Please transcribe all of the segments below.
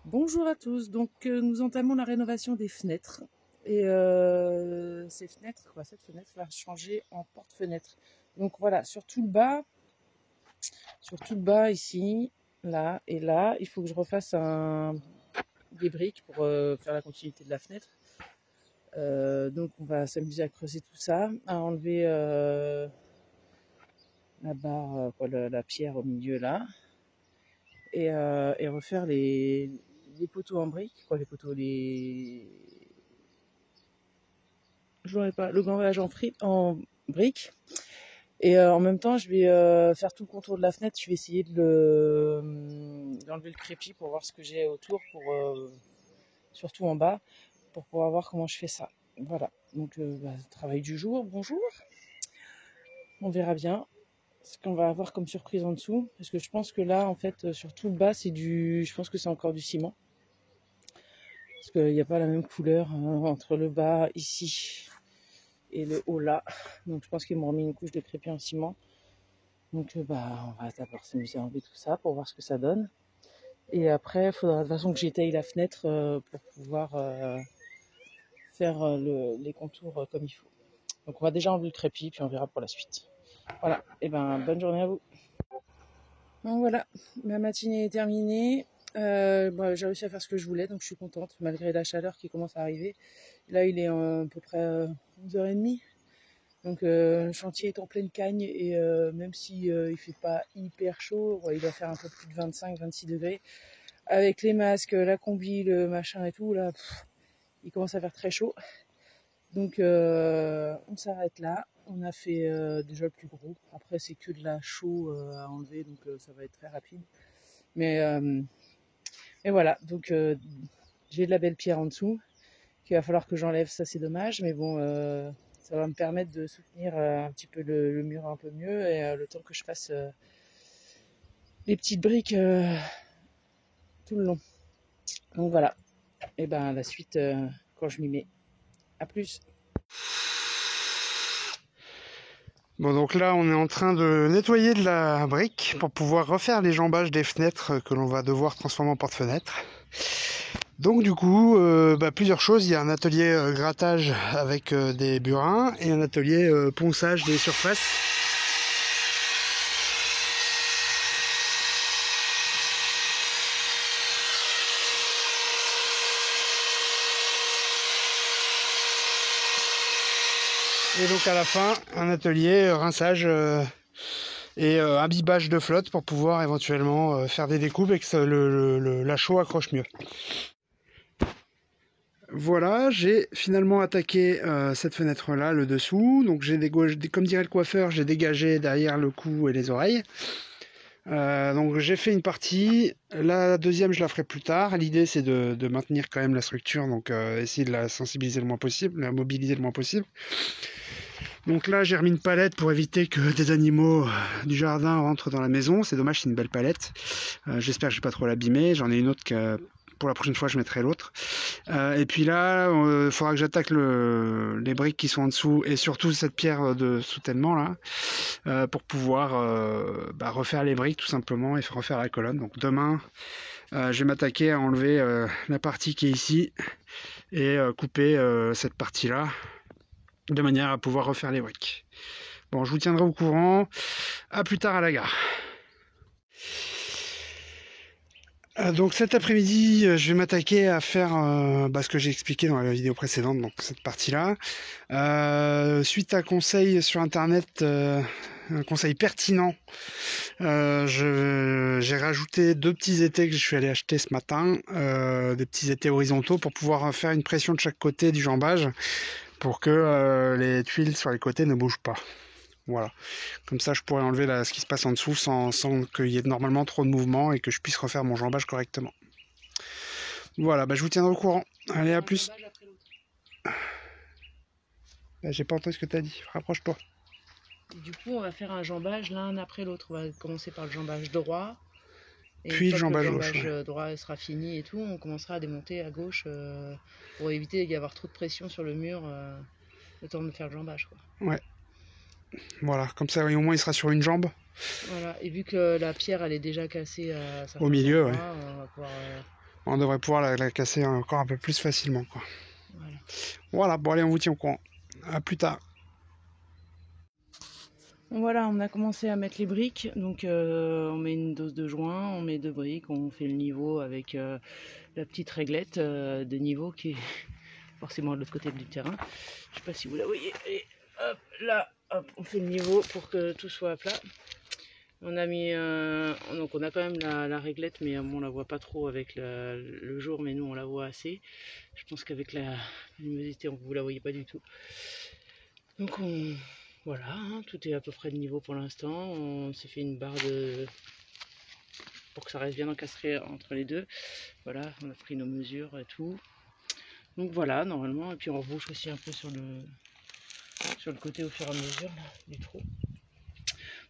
Bonjour à tous, donc nous entamons la rénovation des fenêtres et ces fenêtres, cette fenêtre va changer en porte-fenêtre. Donc voilà, sur tout le bas ici, là et là, il faut que je refasse des briques pour faire la continuité de la fenêtre. Donc on va s'amuser à creuser tout ça, à enlever la barre, la pierre au milieu là, et refaire les poteaux en briques, je n'aurai pas le granulage en briques. Et en même temps, je vais faire tout le contour de la fenêtre. Je vais essayer d'enlever le crépi pour voir ce que j'ai autour, surtout en bas, pour pouvoir voir comment je fais ça. Voilà. Donc, travail du jour. Bonjour. On verra bien ce qu'on va avoir comme surprise en dessous, parce que je pense que là, en fait, sur tout le bas, je pense que c'est encore du ciment, parce qu'il n'y a pas la même couleur entre le bas ici et le haut là. Donc, je pense qu'ils m'ont remis une couche de crépi en ciment. Donc on va d'abord s'amuser à enlever tout ça pour voir ce que ça donne. Et après, il faudra de toute façon que j'étaye la fenêtre pour pouvoir faire les contours comme il faut. Donc on va déjà enlever le crépi, puis on verra pour la suite. Voilà, et bonne journée à vous. Donc voilà, ma matinée est terminée. J'ai réussi à faire ce que je voulais, donc je suis contente, malgré la chaleur qui commence à arriver. Là, il est à peu près 11h30. Donc le chantier est en pleine cagne et même si il fait pas hyper chaud, il doit faire un peu plus de 25-26 degrés. Avec les masques, la combi, le machin et tout, là, il commence à faire très chaud. Donc on s'arrête là. On a fait déjà le plus gros. Après c'est que de la chaux à enlever, donc ça va être très rapide. Mais voilà, donc j'ai de la belle pierre en dessous qu'il va falloir que j'enlève, ça c'est dommage, mais bon, ça va me permettre de soutenir un petit peu le mur un peu mieux et le temps que je fasse les petites briques tout le long. Donc voilà, et la suite quand je m'y mets. À plus. Bon, donc là on est en train de nettoyer de la brique pour pouvoir refaire les jambages des fenêtres que l'on va devoir transformer en porte-fenêtre. Donc du coup, plusieurs choses. Il y a un atelier grattage avec des burins et un atelier ponçage des surfaces. Et donc à la fin, un atelier rinçage et imbibage de flotte pour pouvoir éventuellement faire des découpes et que la chaux accroche mieux. Voilà, j'ai finalement attaqué cette fenêtre-là, le dessous. Donc comme dirait le coiffeur, j'ai dégagé derrière le cou et les oreilles. Donc j'ai fait une partie. La deuxième, je la ferai plus tard. L'idée, c'est de maintenir quand même la structure, donc essayer de la sensibiliser le moins possible, la mobiliser le moins possible. Donc là, j'ai remis une palette pour éviter que des animaux du jardin rentrent dans la maison. C'est dommage, c'est une belle palette. J'espère que je vais pas trop l'abîmer. J'en ai une autre pour la prochaine fois, je mettrai l'autre. Et puis là, il faudra que j'attaque les briques qui sont en dessous et surtout cette pierre de soutènement là, pour pouvoir refaire les briques tout simplement et refaire la colonne. Donc demain, je vais m'attaquer à enlever la partie qui est ici et couper cette partie-là de manière à pouvoir refaire les briques. Bon, je vous tiendrai au courant. À plus tard à la gare. Donc cet après-midi, je vais m'attaquer à faire ce que j'ai expliqué dans la vidéo précédente, donc cette partie-là. Suite à un conseil sur internet, un conseil pertinent, j'ai rajouté 2 petits étais que je suis allé acheter ce matin, des petits étais horizontaux pour pouvoir faire une pression de chaque côté du jambage pour que les tuiles sur les côtés ne bougent pas. Voilà, comme ça je pourrais enlever ce qui se passe en dessous sans qu'il y ait normalement trop de mouvement et que je puisse refaire mon jambage correctement. Voilà, je vous tiendrai au courant. Allez, à plus. J'ai pas entendu ce que tu as dit, rapproche-toi. Et du coup, on va faire un jambage l'un après l'autre. On va commencer par le jambage droit. Et Puis le jambage gauche. Le jambage droit sera fini et tout, on commencera à démonter à gauche pour éviter d'y avoir trop de pression sur le mur le temps de faire le jambage, quoi. Ouais. Voilà, comme ça au moins il sera sur une jambe. Voilà, et vu que la pierre elle est déjà cassée à au milieu, ouais. On va pouvoir On devrait pouvoir la casser encore un peu plus facilement, quoi. Voilà, bon allez, on vous tient au courant. À plus tard. Voilà, on a commencé à mettre les briques, donc on met une dose de joint, on met 2 briques, on fait le niveau avec la petite réglette de niveau qui est forcément de l'autre côté du terrain. Je sais pas si vous la voyez, et hop, là, hop, on fait le niveau pour que tout soit à plat. On a mis, donc on a quand même la réglette, mais on la voit pas trop avec le jour, mais nous on la voit assez. Je pense qu'avec la luminosité, vous la voyez pas du tout. Donc voilà, hein, tout est à peu près de niveau pour l'instant. On s'est fait une barre pour que ça reste bien encastré entre les deux. Voilà, on a pris nos mesures et tout. Donc voilà, normalement, et puis on rebouche aussi un peu sur le côté au fur et à mesure là, du trou,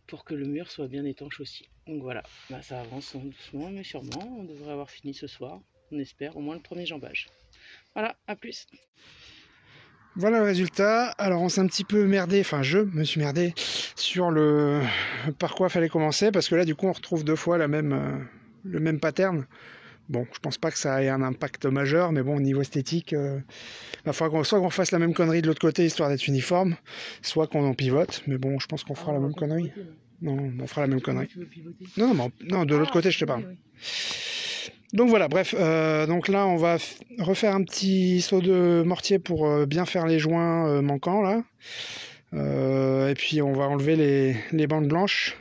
pour que le mur soit bien étanche aussi. Donc voilà, bah, ça avance doucement mais sûrement. On devrait avoir fini ce soir, on espère, au moins le premier jambage. Voilà, à plus. Voilà le résultat. Alors on s'est un petit peu merdé, enfin je me suis merdé sur par quoi fallait commencer, parce que là du coup on retrouve 2 fois le même pattern. Bon, je pense pas que ça ait un impact majeur, mais bon, au niveau esthétique, il faudra soit qu'on fasse la même connerie de l'autre côté, histoire d'être uniforme, soit qu'on en pivote, mais bon, je pense qu'on fera la même connerie. Non, on fera la même connerie. Non, de l'autre côté, je te parle. Oui. Donc voilà, bref, donc là, on va refaire un petit saut de mortier pour bien faire les joints manquants, là. Et puis, on va enlever les bandes blanches,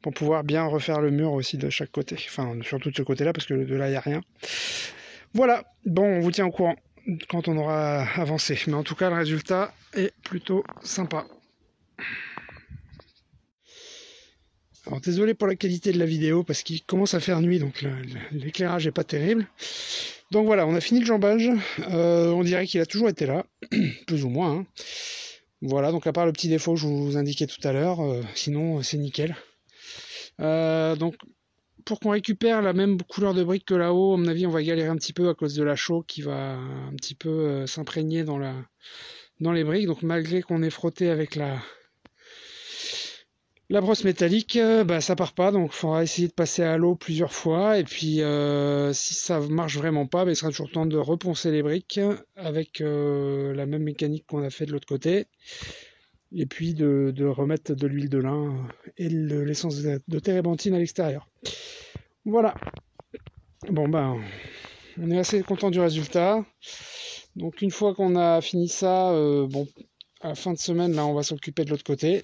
pour pouvoir bien refaire le mur aussi de chaque côté. Enfin, surtout de ce côté-là, parce que de là, il n'y a rien. Voilà, bon, on vous tient au courant quand on aura avancé. Mais en tout cas, le résultat est plutôt sympa. Alors, désolé pour la qualité de la vidéo, parce qu'il commence à faire nuit, donc l'éclairage n'est pas terrible. Donc voilà, on a fini le jambage. On dirait qu'il a toujours été là, plus ou moins. Hein. Voilà, donc à part le petit défaut que je vous indiquais tout à l'heure, sinon c'est nickel. Donc pour qu'on récupère la même couleur de brique que là-haut, à mon avis on va galérer un petit peu à cause de la chaux qui va un petit peu s'imprégner dans les briques. Donc malgré qu'on ait frotté avec la brosse métallique, ça part pas, donc il faudra essayer de passer à l'eau plusieurs fois, et puis si ça marche vraiment pas, il sera toujours temps de reponcer les briques avec la même mécanique qu'on a fait de l'autre côté. Et puis de remettre de l'huile de lin et de l'essence de térébenthine à l'extérieur. Voilà. Bon on est assez content du résultat. Donc une fois qu'on a fini ça, à la fin de semaine, là on va s'occuper de l'autre côté.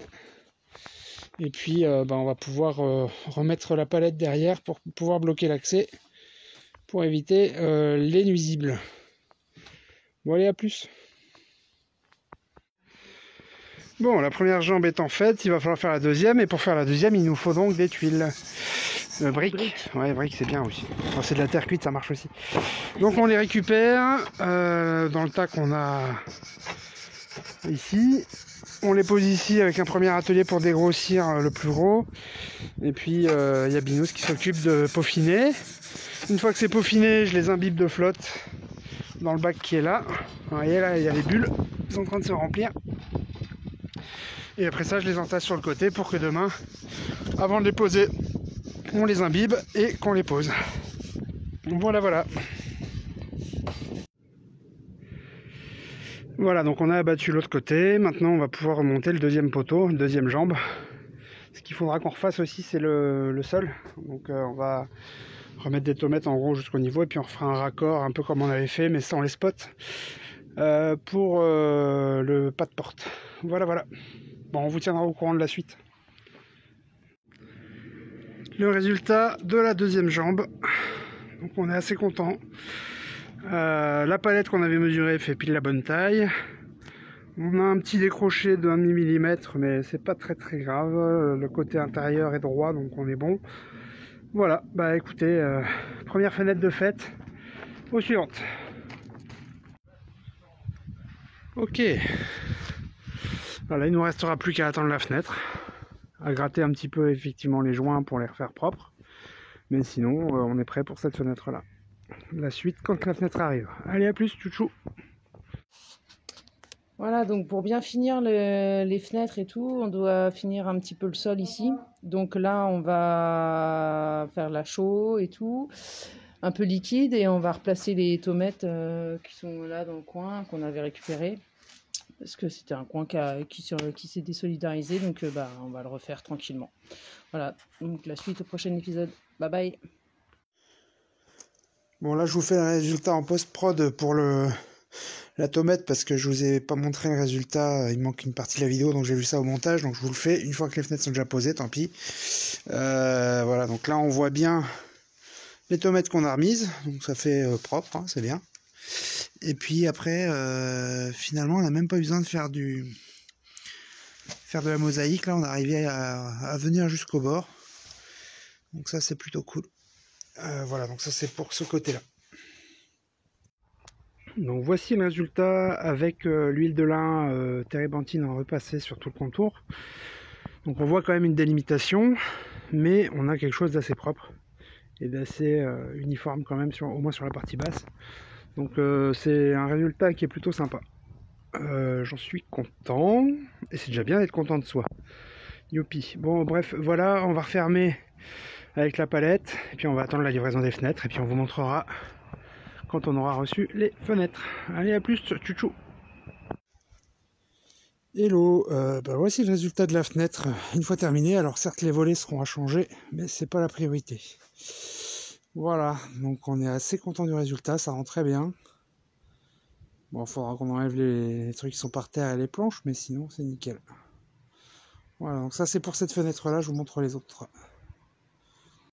Et puis on va pouvoir remettre la palette derrière pour pouvoir bloquer l'accès, pour éviter les nuisibles. Bon allez, à plus. Bon, la première jambe étant faite, il va falloir faire la deuxième, et pour faire la deuxième, il nous faut donc des tuiles. Briques. Ouais, briques, c'est bien aussi. Enfin, c'est de la terre cuite, ça marche aussi. Donc on les récupère dans le tas qu'on a ici. On les pose ici avec un premier atelier pour dégrossir le plus gros. Et puis il y a Binous qui s'occupe de peaufiner. Une fois que c'est peaufiné, je les imbibe de flotte dans le bac qui est là. Vous voyez là, il y a les bulles qui sont en train de se remplir. Et après ça, je les entasse sur le côté pour que demain, avant de les poser, on les imbibe et qu'on les pose. Voilà. Voilà, donc on a abattu l'autre côté. Maintenant, on va pouvoir remonter le deuxième poteau, la deuxième jambe. Ce qu'il faudra qu'on refasse aussi, c'est le sol. Donc on va remettre des tomates en gros jusqu'au niveau, et puis on refera un raccord un peu comme on avait fait, mais sans les spots, pour le pas de porte. Voilà. Bon, on vous tiendra au courant de la suite. Le résultat de la deuxième jambe. Donc on est assez content. La palette qu'on avait mesurée fait pile la bonne taille. On a un petit décroché de 1,5 mm, mais c'est pas très grave. Le côté intérieur est droit, donc on est bon. Voilà, écoutez, première fenêtre de fête. Aux suivantes. Ok. Voilà, il nous restera plus qu'à attendre la fenêtre, à gratter un petit peu effectivement les joints pour les refaire propres, mais sinon on est prêt pour cette fenêtre là. La suite quand la fenêtre arrive. Allez, à plus, chouchou. Voilà, donc pour bien finir les fenêtres et tout, on doit finir un petit peu le sol ici. Donc là, on va faire la chaux et tout. un peu liquide et on va replacer les tomates qui sont là dans le coin, qu'on avait récupéré. Parce que c'était un coin qui s'est désolidarisé, donc on va le refaire tranquillement. Voilà, donc la suite au prochain épisode. Bye bye. Bon, là je vous fais le résultat en post-prod pour la tomate parce que je vous ai pas montré le résultat, il manque une partie de la vidéo, donc j'ai vu ça au montage, donc je vous le fais une fois que les fenêtres sont déjà posées, tant pis. Voilà, donc là on voit bien les tomates qu'on a remises, donc ça fait propre, hein, c'est bien. Et puis après, finalement on n'a même pas besoin de faire de la mosaïque, là on est arrivé à venir jusqu'au bord, donc ça c'est plutôt cool. Voilà, donc ça c'est pour ce côté-là. Donc voici le résultat avec l'huile de lin térébenthine en repassé sur tout le contour. Donc on voit quand même une délimitation, mais on a quelque chose d'assez propre et d'assez uniforme quand même, au moins sur la partie basse. Donc c'est un résultat qui est plutôt sympa. J'en suis content, et c'est déjà bien d'être content de soi. Youpi. Bon bref, voilà, on va refermer avec la palette, et puis on va attendre la livraison des fenêtres, et puis on vous montrera quand on aura reçu les fenêtres. Allez, à plus, tchou. Hello, voici le résultat de la fenêtre une fois terminée. Alors certes les volets seront à changer, mais c'est pas la priorité. Voilà, donc on est assez content du résultat, ça rend très bien. Bon, il faudra qu'on enlève les trucs qui sont par terre et les planches, mais sinon c'est nickel. Voilà, donc ça c'est pour cette fenêtre là, je vous montre les autres.